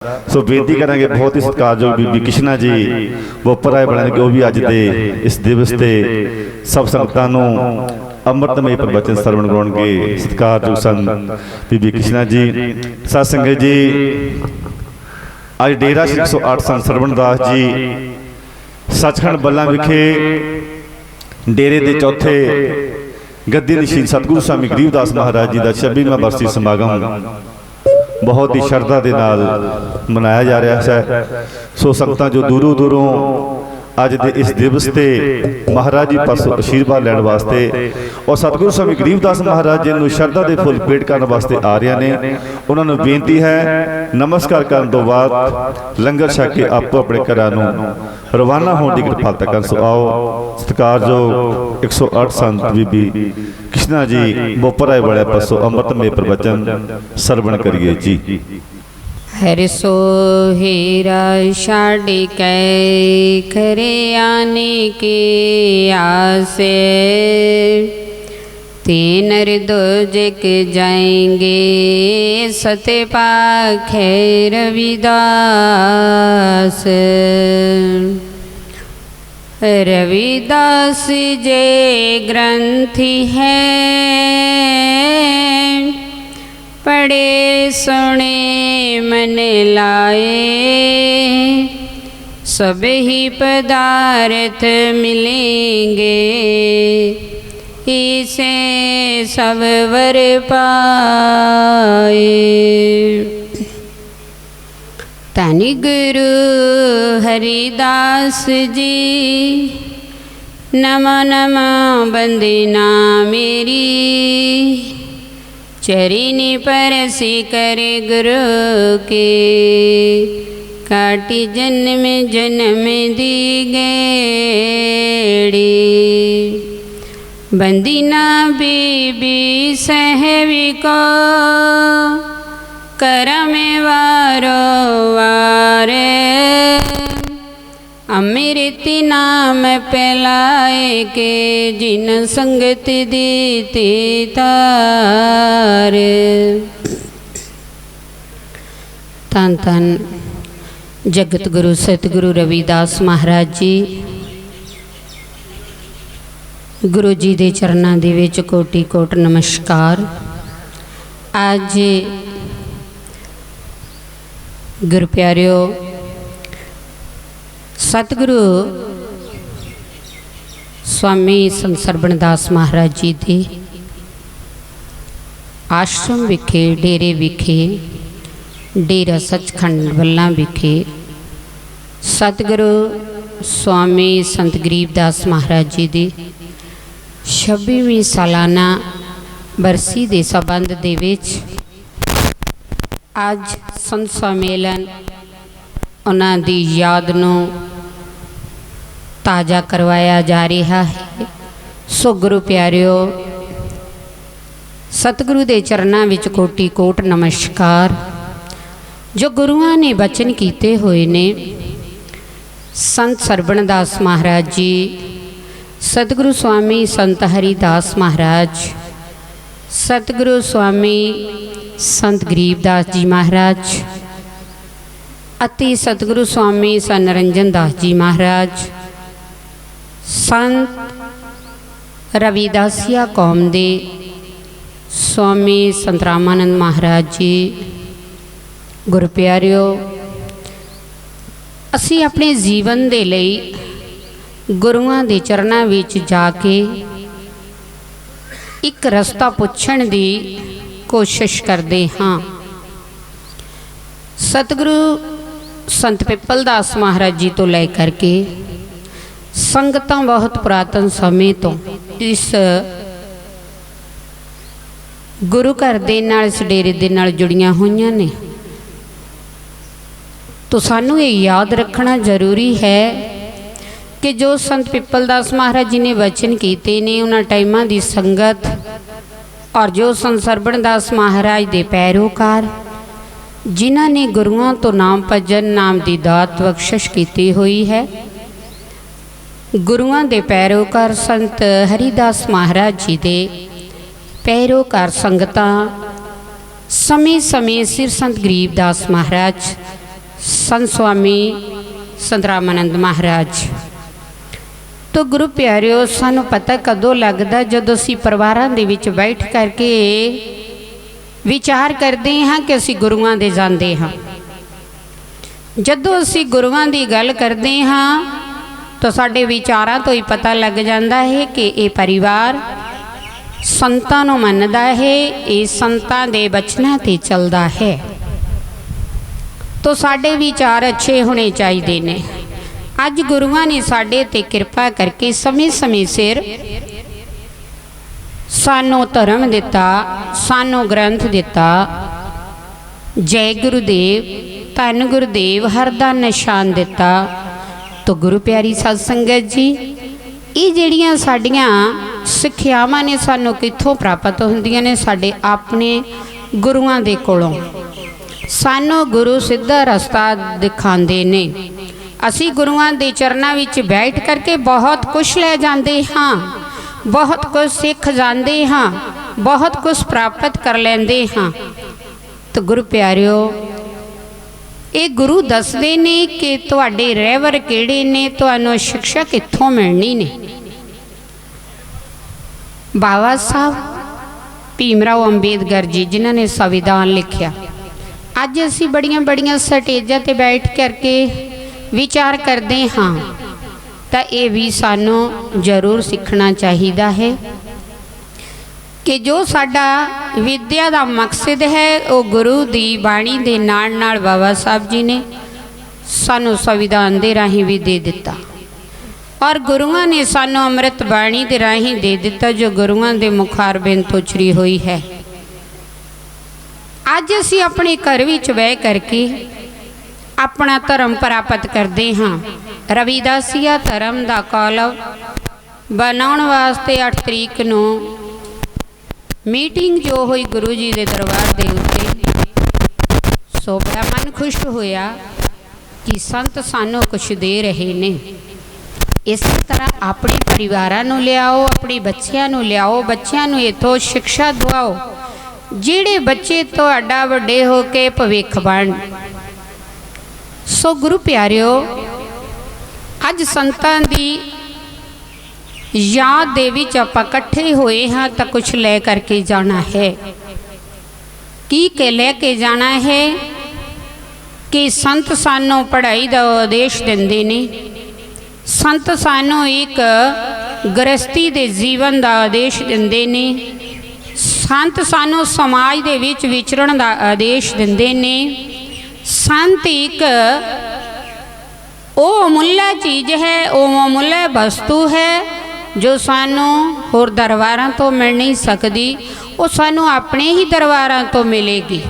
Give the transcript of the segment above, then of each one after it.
सो बेनती करांगे बहुत ही सत्कारयोग बीबी कृष्णा जी वो पराए बनाने वो भी अज दे इस दिवस से सब संगतां नूं अमृतमय प्रवचन श्रवण कराउणगे। सत्कारयोग संत बीबी कृष्णा जी। साध संगत जी, अज डेरा 108 संत सरवणदास जी सचखंड बल्ला विखे डेरे के चौथे गद्दी नशीन सतगुरु स्वामी गरीबदास महाराज जी का 26वां बरसी समागम बहुत ही श्रद्धा के नाल मनाया जा रहा है। सो संगतां जो दूरों दूरों अज दे इस दिवस से महाराज जी पासों आशीर्वाद लैण वास्ते और सतगुरु स्वामी गरीबदास महाराज जी नूं श्रद्धा के फुल भेंट करने वास्ते आ रहे हैं। उन्होंने बेनती है नमस्कार करने तो बाद लंगर छक के आपो अपने घरां नूं रवाना होने की कृपालता कर। सो आओ सत्कारयोग 108 संत बीबी कृष्णा जी बोपराए वाले पासों अमृतमय प्रवचन श्रवण करिए जी। हर सो हीरा छाड़ कै खरे आने के आसे तीन दोजक जाएंगे सत्य पाखे रविदास। रविदास जे ग्रंथि है पढ़े सुने मन लाए सब ही पदार्थ मिलेंगे इसे सब वर पाए। धनि गुरु हरिदास जी नमो नमो वंदना मेरी चरिनी परसी करे गुरु के काटी जन्म जन्म दी गेड़ी। बंदीना बीबी सहवी को करम वारो वारे अमृत नाम पिलाए के जिन संगत दीती तार। धन धन जगत गुरु सतगुरु रविदास महाराज जी गुरु जी दे चरनां दे विच कोटि कोट नमस्कार। आज गुरु प्यारिओ सतगुरु स्वामी संत सरवणदास महाराज जी के आश्रम विखे डेरे विखे डेरा सचखंड बल्ला विखे सतगुरु स्वामी संत गरीबदास महाराज जी की 26वीं सालाना बरसी के संबंध दे विच अज संत सम्मेलन उन्हां दी याद नूं ताज़ा करवाया जा रहा है। सो गुरु प्यारिओ सतगुरु दे चरनां विच कोटि कोट नमस्कार। जो गुरुआं ने बचन कीते हुए ने संत सरवणदास महाराज जी सतगुरु स्वामी संत हरिदास महाराज सतगुरु स्वामी संत गरीबदास जी महाराज अति सतगुरु स्वामी संत निरंजन दास जी महाराज संत रविदासिया कौम दे स्वामी संत रामानंद महाराज जी। गुरु प्यारिओ असी अपने जीवन दे लई गुरुआं दे चरनां विच जाके एक रस्ता पुछण दी कोशिश करते हाँ। सतगुरु संत पिपलदास महाराज जी तो ले करके संगतां बहुत पुरातन समय तो इस गुरु घर दे नाल इस डेरे दे नाल जुड़ियां होईयां ने। तो सानू ये याद रखना जरूरी है कि जो संत पिपलदास महाराज जी ने वचन कीते ने उन्हां टाइमां दी संगत और जो संत सरवणदास महाराज दे पैरोकार जिन्हां ने गुरुआं तो नाम भजन नाम दी दात बख्शिश की हुई है। गुरुआं दे पैरोकार संत हरिदास महाराज जी दे पैरोकार संगतां समय समय सिर संत गरीबदास महाराज संत स्वामी संत रामानंद महाराज। तो गुरु प्यारिओ, सानू पता कदों लगदा जदों असीं परिवारां दे विच बैठ करके विचार करते हाँ कि असीं गुरुआं दे जांदे हाँ। जदों असीं गुरुआं दी गल करते हाँ तो साडे विचारां तो ही पता लग जाता है कि ये परिवार संतां नूं मनदा है, ये संतां दे बचनां ते चलदा है। तो साडे विचार अच्छे होने चाहिए ने। अज गुरुआं ने साडे ते किरपा करके समय समय सिर सानू धर्म दिता, सानू ग्रंथ दिता। जय गुरुदेव, धन गुरुदेव, हर दा निशान दिता। तो गुरु प्यारी साध संगत जी, ये जिहड़ियां साडियां सिक्ख्यावां ने सानू कित्थों प्राप्त हुंदियां ने? साडे अपने गुरुआं दे कोलों। सानू गुरु सीधा रस्ता दिखांदे ने। असी गुरुआं दे चरनां विच बैठ करके बहुत कुछ ले जाते हाँ, बहुत कुछ सीख जाते हाँ, बहुत कुछ प्राप्त कर लेंदे हाँ। तो गुरु प्यारिओ, ये गुरु दसदे ने कि तुहाडे रहवर किहड़े ने, तुहानूं शिक्षा कित्थों मिलनी ने। बाबा साहब भीमराव अंबेदकर जी जिन्हां ने संविधान लिखिया, अज असी बड़ियां बड़ियां स्टेजां ते बैठ करके विचार करते हाँ, तो ये भी सानू जरूर सीखना चाहिए है कि जो साडा विद्या का मकसद है वो गुरु दी बाणी दे नाल नाल बाबा साहब जी ने सानू संविधान दे राही भी दे दिता, और गुरुआं ने सानू अमृत बाणी दे राही दे दिता जो गुरुआं दे मुखारबिंद तो उचरी हुई है। अज असी अपने घर विच बह करके अपना धर्म प्राप्त करते हाँ। रविदासिया धर्म का कॉलम बनाने वास्ते 8 तरीक नूं मीटिंग जो हुई गुरु जी के दरबार के उत्ते, सो बड़ा मन खुश होया कि संत सानू कुछ दे रहे ने। इस तरह अपने परिवारां नूं लियाओ, अपने बच्चियां नूं लियाओ, बच्चियां नूं इत्थों शिक्षा दवाओ, जिहड़े बच्चे तुहाडा वड्डे हो के भविख बण। सो गुरु प्यारिओ, अज संतां दी याद दे विच आपां इकट्ठे होए हाँ तो कुछ ले करके जाना है। की के लेके जाना है कि संत सानू पढ़ाई का आदेश दिंदे ने, संत सानू एक गृहस्थी दे जीवन का आदेश दिंदे ने, संत सानू समाज दे विच विचरण का आदेश दिंदे ने। संत एक वो अमुल्य चीज़ है, वो अमुल्य वस्तु है जो सानू होर दरबारां तो मिल नहीं सकती, वो सानू अपने ही दरबारां तो मिलेगी।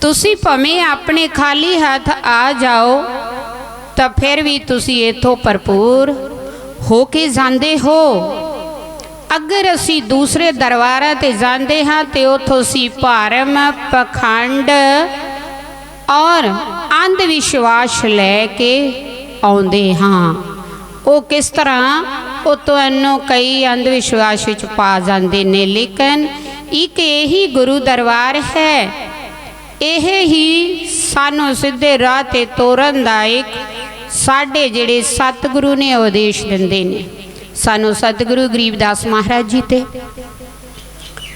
तुसी भावें अपने खाली हाथ आ जाओ तो फिर भी तुसी इत्थों भरपूर हो के जांदे हो। अगर असी दूसरे दरबारां ते जांदे हाँ तो उत्थों असी भरम, पखंड और अंधविश्वास लैके आउंदे हाँ। वो किस तरह, वो तुहानू कई अंधविश्वास विच पा जांदे ने, लेकिन एक यही गुरु दरबार है, यह ही सानू सीधे राह ते तोरन दा एक साडे जिहड़े सतगुरु ने उपदेश दिंदे ने। सानू सतगुरु गरीबदास महाराज जी ते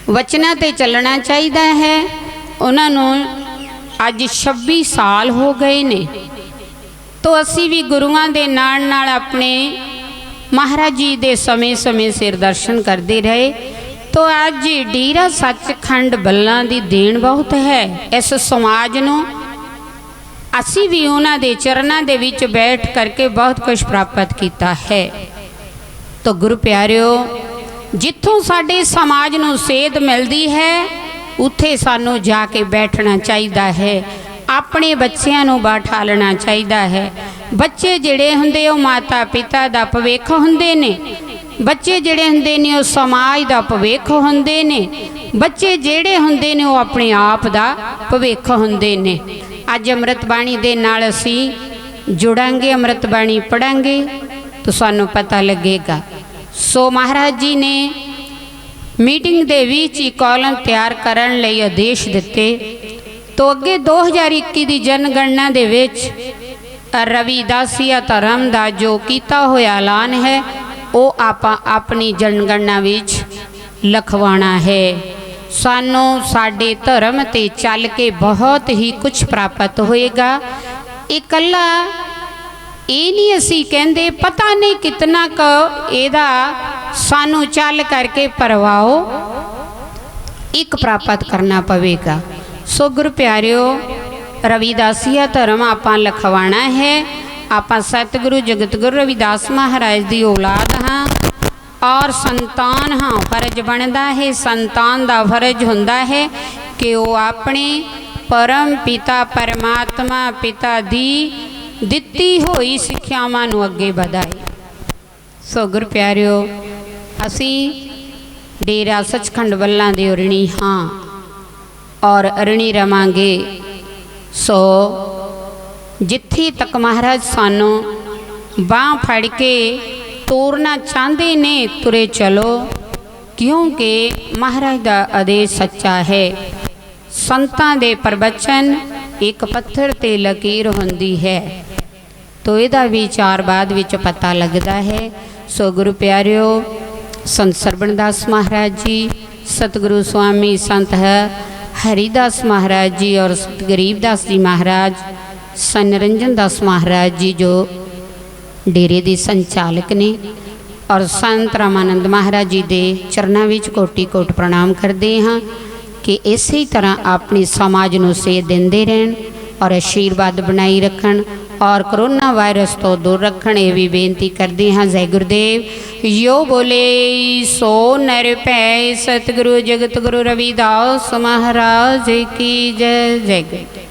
वचनां ते चलना चाहिए है। उन्होंने अज 26 साल हो गए ने, तो असी भी गुरुआं दे नाल नाल अपने महाराज जी दे समय समय सिर दर्शन करते रहे। तो अज डेरा सचखंड बल्लां दी देन बहुत है इस समाज नूं। असी भी उन्हां दे चरनां दे विच बैठ करके बहुत कुछ प्राप्त किया है। तो गुरु प्यारिओ, जिथों साडे समाज नूं सेध मिलती है उत्थे सानू जाके बैठना चाहिए है, अपने बच्चों नूं बैठालना चाहिए है। बच्चे जिहड़े हुंदे वो माता पिता दा भविख हुंदे ने, बच्चे जिहड़े हुंदे ने वो समाज दा भविख हुंदे ने, बच्चे जिहड़े हुंदे ने वो अपने आप दा भविख हुंदे ने। अज अमृत बाणी दे नाल असी जुड़ांगे, अमृत बाणी पढ़ांगे तो सानू पता लगेगा। सो महाराज जी ने मीटिंग दे विच कॉलम तैयार करन लई आदेश दिते तो अगे 2021 की जनगणना दे विच रविदासिया धर्म का जो किया होया ऐलान है वो आपां अपनी जनगणना विच लिखवाना है। सानू साडे धर्म ते चल के बहुत ही कुछ प्राप्त होएगा। इकल्ला ये नहीं असी कहते पता नहीं कितना क एदा सानू चल करके परवाओ एक प्राप्त करना पवेगा। सो गुरु प्यारिओ रविदासिया धर्म आपां लिखवाना है। आपां सतगुरु जगत गुरु रविदास महाराज की औलाद हाँ और संतान हाँ। फर्ज बनता है संतान का फर्ज होंदा है कि वह अपने परम पिता परमात्मा पिता दी दिती हुई सिक्ख्यावां नूं अगे बढ़ाए। सो गुरु प्यारिओ असी डेरा सचखंड वल्लां दे अरणी हाँ और अरणी रवांगे। सो जिथे तक महाराज सानू बांह फड़ के तोड़ना चाहते ने तुरे चलो, क्योंकि महाराज का आदेश सच्चा है। संतां दे प्रवचन एक पत्थर ते लकीर होंदी है तो इहदा विचार बाद विच पता लगता है। सो गुरु प्यारिओ संत सरवणदास महाराज जी सतगुरु स्वामी संत हरिदास महाराज जी और संत गरीबदास जी महाराज सन निरंजन दास महाराज जी जो डेरे के संचालक ने और संत रामानंद महाराज जी के चरणों में कोटि कोट प्रणाम करते हाँ कि इसी तरह अपने समाज को सेध देंदे रहन और आशीर्वाद बनाई रखन और कोरोना वायरस तो दूर रखन। ये भी बेनती करते हाँ। जय गुरुदेव। यो बोले सो निरभै सतगुरु जगत गुरु रविदास महाराज की जय। जय गुरुदेव।